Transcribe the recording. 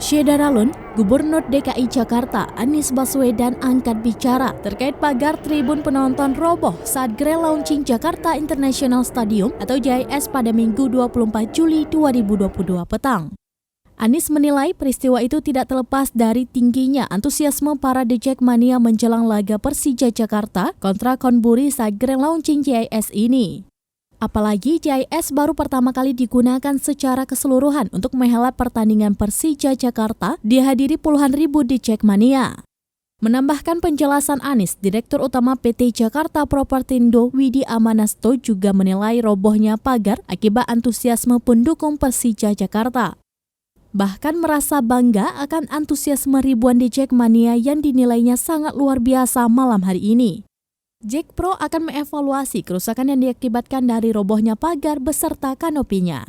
Syederalun, Gubernur DKI Jakarta Anies Baswedan angkat bicara terkait pagar tribun penonton roboh saat Grand Launching Jakarta International Stadium atau JIS pada Minggu 24 Juli 2022 petang. Anies menilai peristiwa itu tidak terlepas dari tingginya antusiasme para The Jackmania menjelang laga Persija Jakarta kontra Konburi saat Grand Launching JIS ini. Apalagi JIS baru pertama kali digunakan secara keseluruhan untuk menghelat pertandingan Persija Jakarta dihadiri puluhan ribu The Jackmania. Menambahkan penjelasan Anies, Direktur Utama PT Jakarta Propertindo Widi Amanasto juga menilai robohnya pagar akibat antusiasme pendukung Persija Jakarta. Bahkan merasa bangga akan antusiasme ribuan The Jackmania yang dinilainya sangat luar biasa malam hari ini. Jack Pro akan mengevaluasi kerusakan yang diakibatkan dari robohnya pagar beserta kanopinya.